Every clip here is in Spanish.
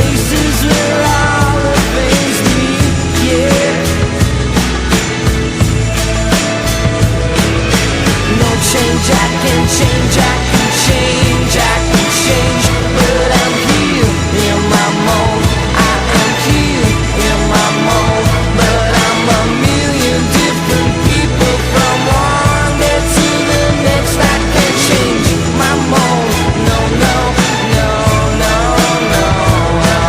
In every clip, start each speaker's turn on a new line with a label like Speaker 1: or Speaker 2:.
Speaker 1: places where all the things meet, yeah. No change, I can change, I can change, I can change, but I'm here in my mold. I am here in my mold, but I'm a million different people from one day to the next. I can't change my mold. No, no, no, no, no, no, no.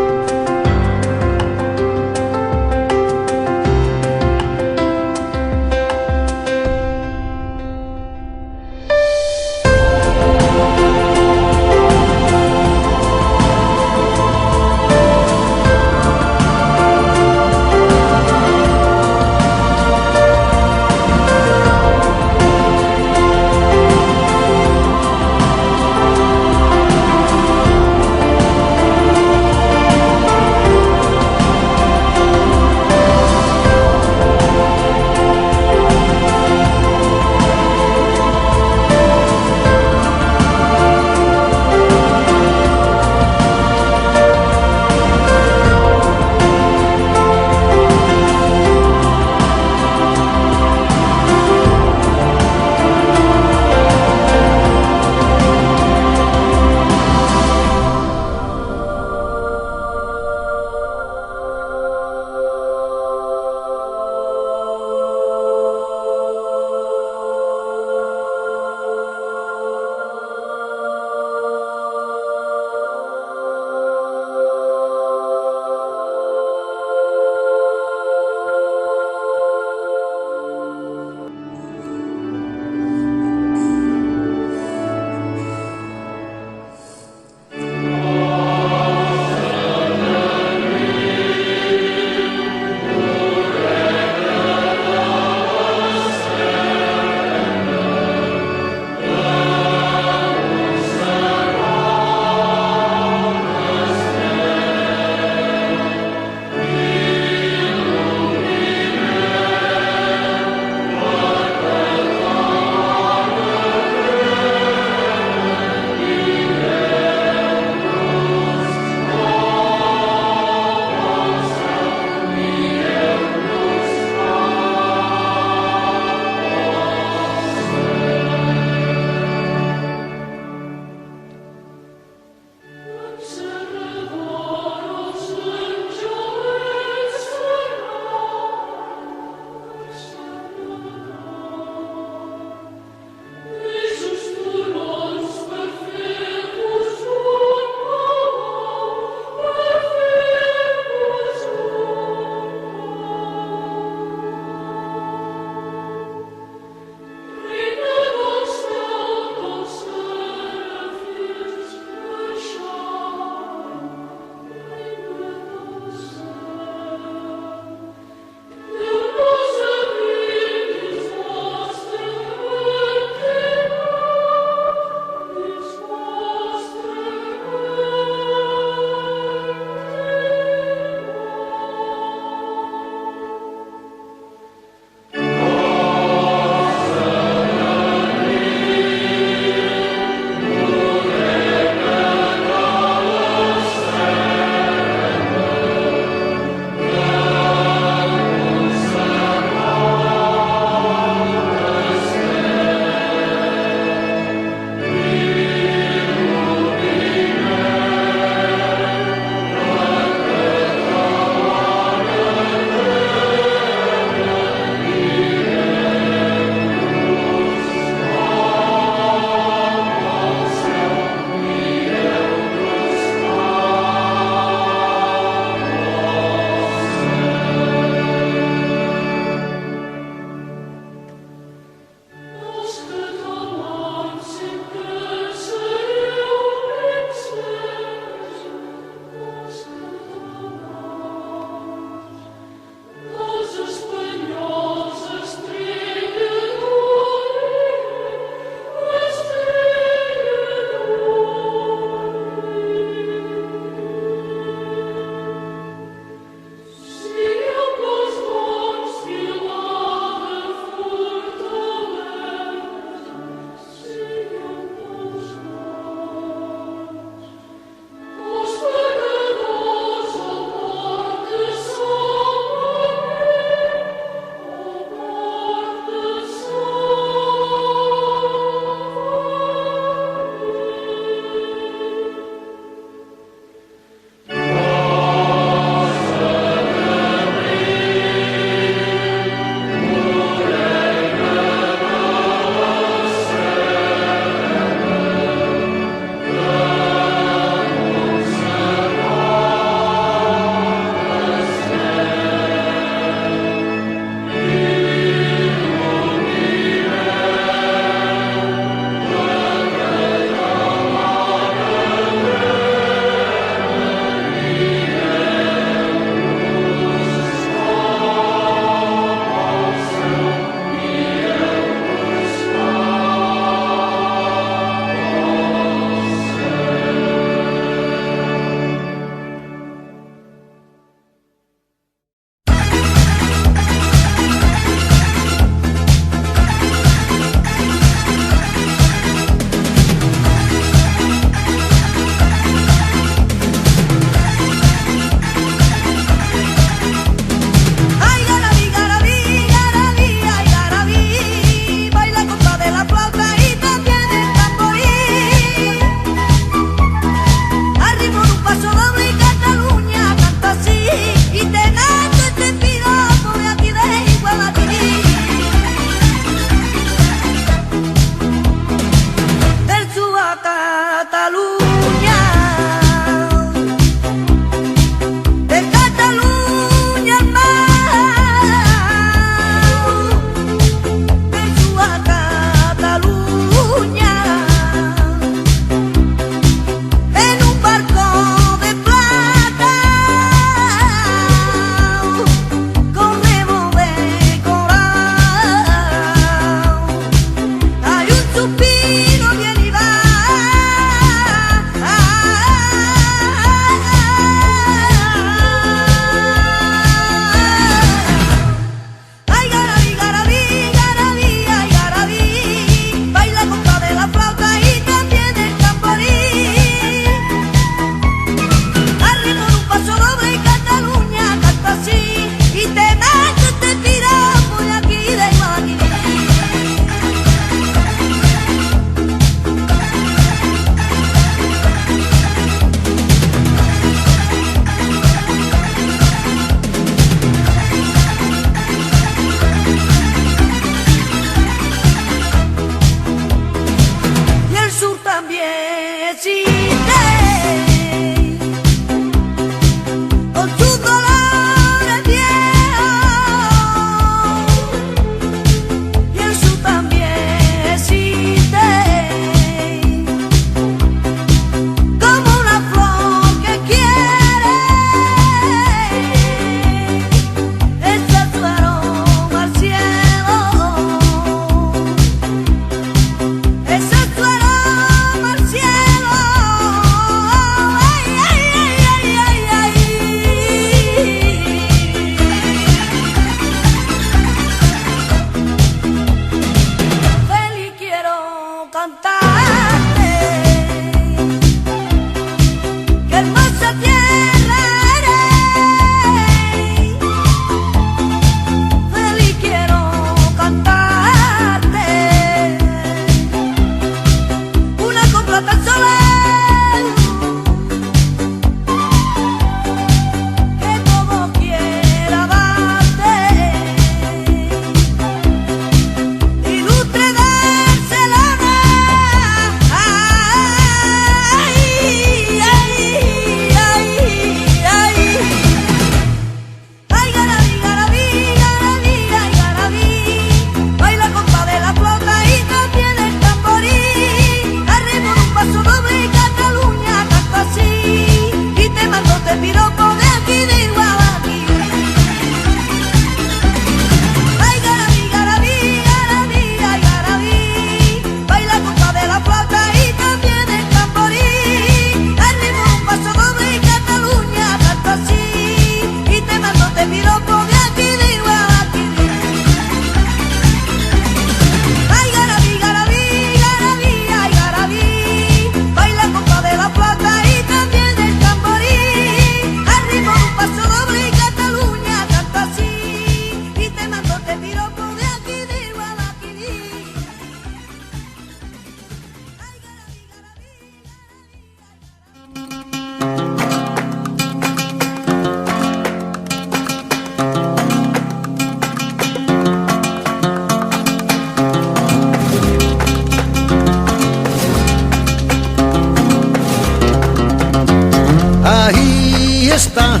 Speaker 2: fiesta,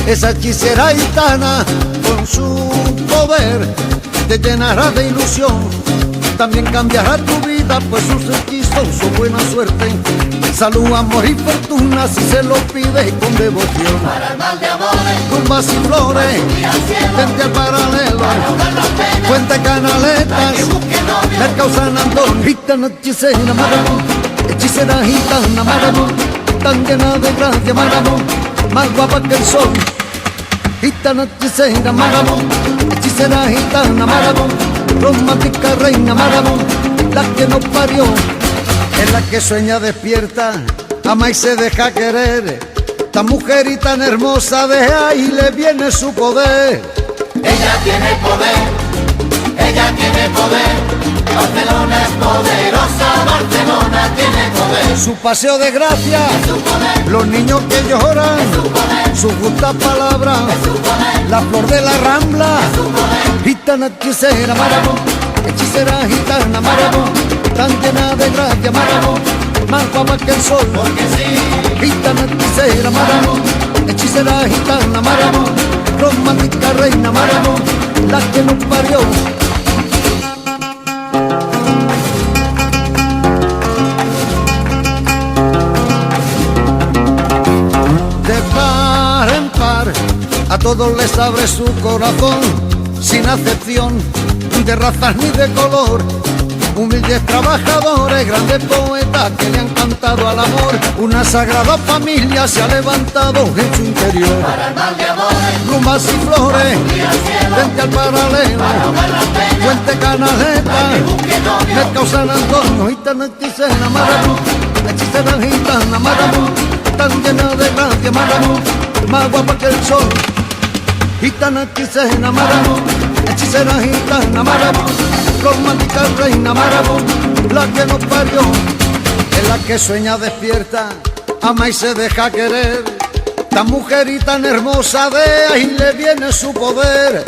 Speaker 2: esa hechicera gitana con su poder te llenará de ilusión, también cambiará tu vida, pues sus hechizos son buena suerte, salud, amor y fortuna si se lo pide con devoción.
Speaker 1: Para el mal de amores,
Speaker 2: tumbas y flores, frente al paralelo, Fuente Canaletas, Mercado San Antón, gitana hechicera Marabú, hechicera gitana Marabú, tan llena de gracia Marabú, más guapa que el sol. Gitana hechicera Marabú, hechicera gitana Marabú, romántica reina Marabú, la que nos parió, es la que sueña despierta, ama y se deja querer, tan mujer y tan hermosa, de ahí le viene su poder.
Speaker 1: Ella tiene poder, ella tiene poder. Barcelona es poderosa, Barcelona tiene poder.
Speaker 2: Su paseo de gracia,
Speaker 1: Su poder,
Speaker 2: los niños que lloran,
Speaker 1: su poder,
Speaker 2: su justa palabra,
Speaker 1: su poder,
Speaker 2: la flor de la rambla.
Speaker 1: su poder.
Speaker 2: Gitana hechicera Marabú, hechicera gitana Marabú, tan llena de gracia Marabú, más guapa que el sol.
Speaker 1: Porque sí,
Speaker 2: Gitana hechicera Marabú, hechicera gitana Marabú, romántica reina Marabú, la que nos parió. De par en par, a todos les abre su corazón, sin acepción de razas ni de color. Humildes trabajadores, grandes poetas que le han cantado al amor. Una sagrada familia se ha levantado en su interior.
Speaker 1: para el mal de amores,
Speaker 2: Plumas y flores,
Speaker 1: subir al cielo,
Speaker 2: frente al paralelo,
Speaker 1: para ahogar la pena,
Speaker 2: Fuente Canaleta,
Speaker 1: que busque novio.
Speaker 2: Mercado San Antonio, gitana hechicera Marabú, hechicera gitana Marabú, tan llena de gracia Marabú, más guapa que el sol. Gitana hechicera Marabú, hechicera gitana Marabú, romántica reina Marabú, la que nos parió, es la que sueña despierta, ama y se deja querer, tan mujer y tan hermosa, de ahí le viene su poder.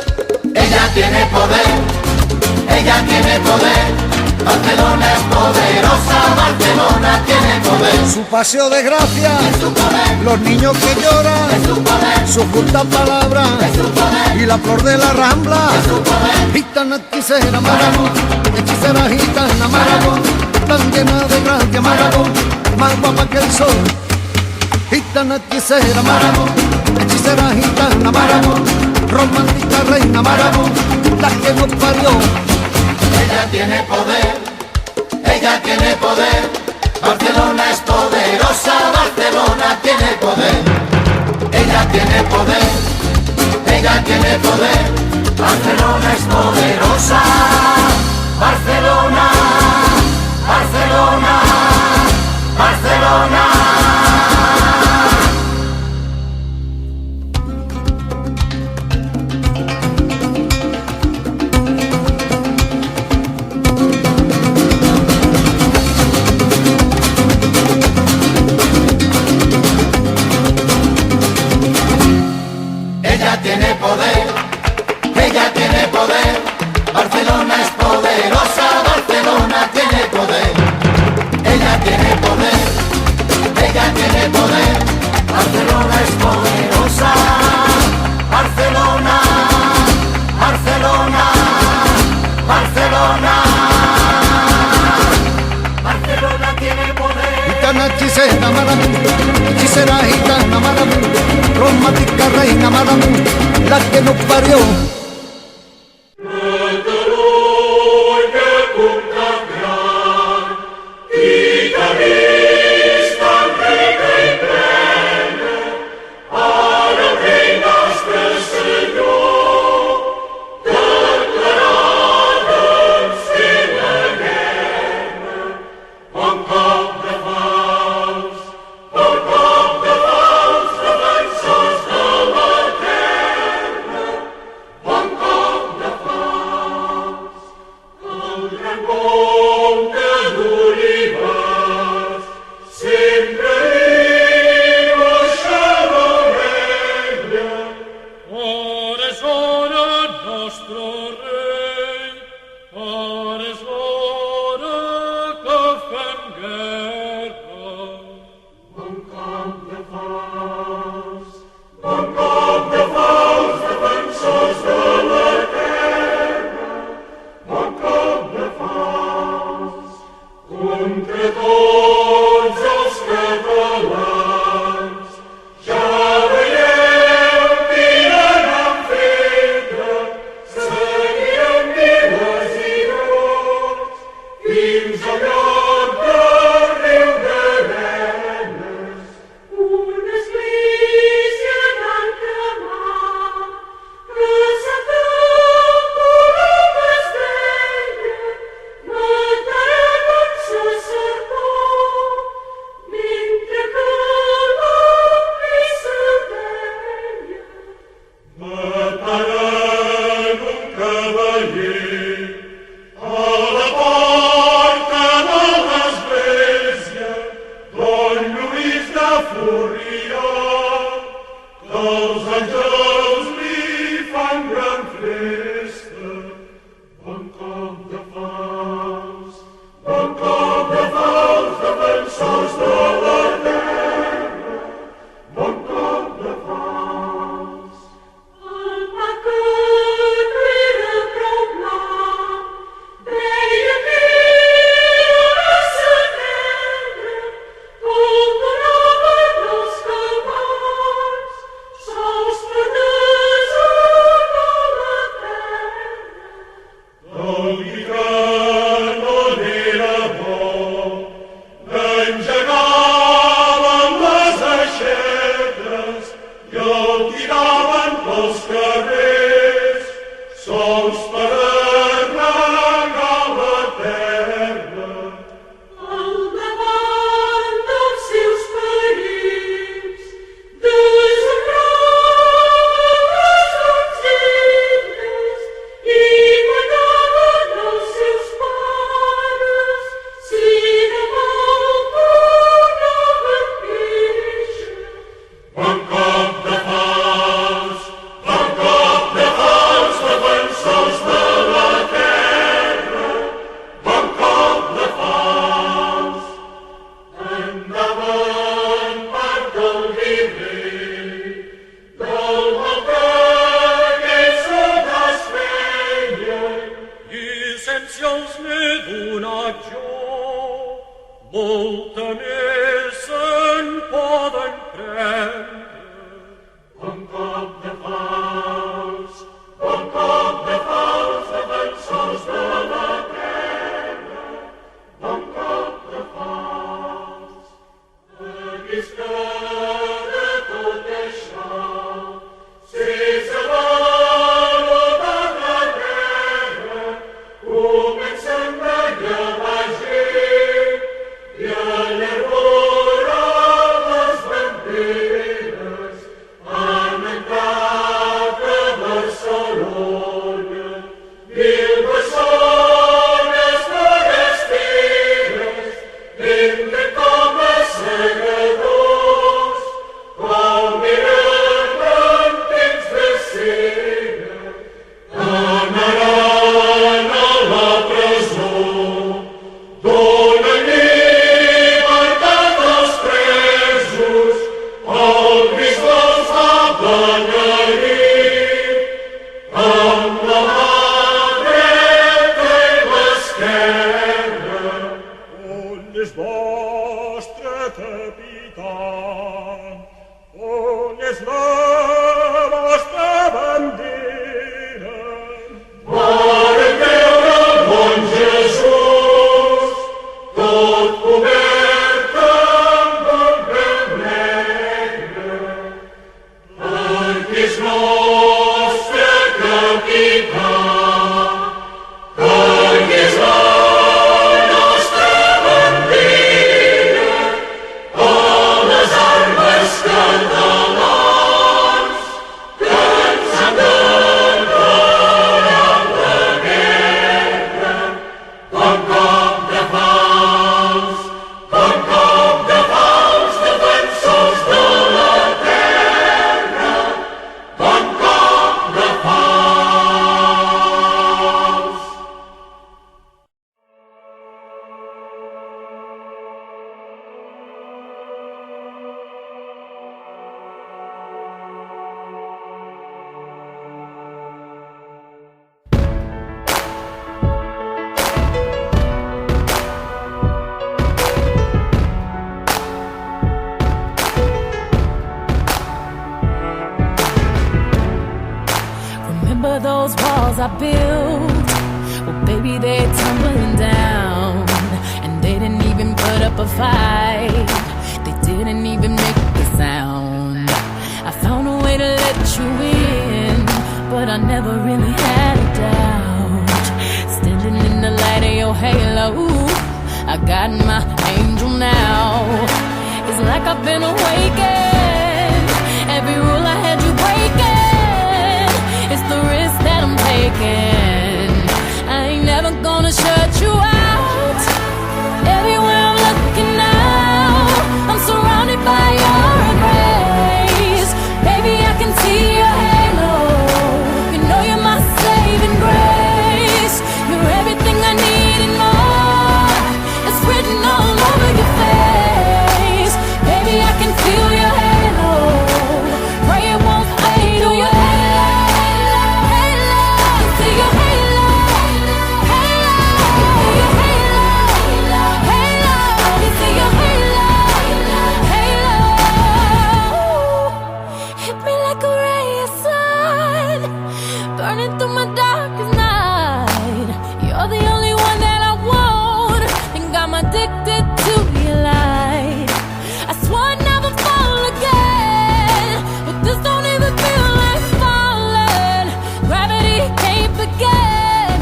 Speaker 1: Ella tiene poder, ella tiene poder. Barcelona es poderosa, Barcelona tiene poder.
Speaker 2: Su paseo de gracia,
Speaker 1: Su poder,
Speaker 2: los niños que lloran,
Speaker 1: su poder,
Speaker 2: su justa palabra
Speaker 1: su poder,
Speaker 2: y la flor de la rambla.
Speaker 1: su poder.
Speaker 2: Gitana hechicera Marabú, hechicera gitana Marabú, tan llena de gracia Marabú, más guapa que el sol. Gitana hechicera Marabú, hechicera gitana Marabú, romántica reina Marabú, la que nos parió.
Speaker 1: Ella tiene poder, ella tiene poder. Barcelona es poderosa, Barcelona tiene poder. Ella tiene poder, ella tiene poder. Barcelona es poderosa, Barcelona, Barcelona, Barcelona. Ella tiene poder, ella tiene poder. Barcelona es poderosa, Barcelona tiene poder. Ella tiene poder, ella tiene poder. Barcelona es poderosa, Barcelona, Barcelona, Barcelona. Barcelona tiene poder.
Speaker 2: Gitana hechicera Marabú, hechicera gitana Marabú, romántica reina Marabú, la que nos parió.
Speaker 3: Those angels lief an gran feste, Bank of the Falls, defensors de la terra, Bank of the Falls.
Speaker 4: Al păcat râdă problema, Breie mea să negră, Culturava nos călbați, Sau spădăză nouă terra.
Speaker 3: Dolicano nera bo, n'engegaven les aixetes i el tiraven pels carrers, sols per arregar la terra.
Speaker 4: Al davant dels seus perills, desembraven les donzelles i mataven els seus pares si de mal tornaven créixer.
Speaker 3: Banc of the Falls, defensors de la terra, Banc of the Falls. Endavant, part del virrei, del mal que aquests soldats feien,
Speaker 5: Llicències n'he donat jo, molta més se'n poden prendre.
Speaker 3: Banc of the Falls, defensors de la terra, Banc of the Falls. En vista de tot això, sense voluntat de terra, comencen a llevar gent i a llaurar les banderes. Han entrat a Barcelona 1.000 persones forasteres, entre com a segadors, com eren en temps de cera. Anaran a la presó, donen llibertat als presos, el Crist els va beneir, amb la mà dreta i l'esquerra.
Speaker 5: On és vostre capità? On és la vostra bandera?
Speaker 3: Varen veure el bon Jesús, tot cobert amb el vel negre, perquè és nostre capità, perquè és la nostra bandera, a les armes catalans, que ens han declarat la guerra. Banc of the Falls, defensors de la terra, Banc of the Falls.
Speaker 6: Remember those walls I built? Well, baby, they're tumbling down. And they didn't even put up a fight. They didn't even make a sound. I found a way to let you in, but I never really had a doubt. Standing in the light of your halo, I got my angel now. It's like I've been awakened. Every rule I had you breaking. It's the risk that I'm taking. I ain't never gonna shut you out. Everywhere I'm looking now, I'm surrounded by your grace. Baby, shining through my darkest night. You're the only one that I want, and I'm addicted to your light. I swore I'd never fall again, but this don't even feel like falling. Gravity can't begin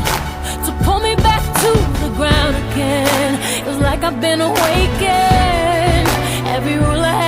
Speaker 6: to pull me back to the ground again. It's like I've been awakened. Every rule I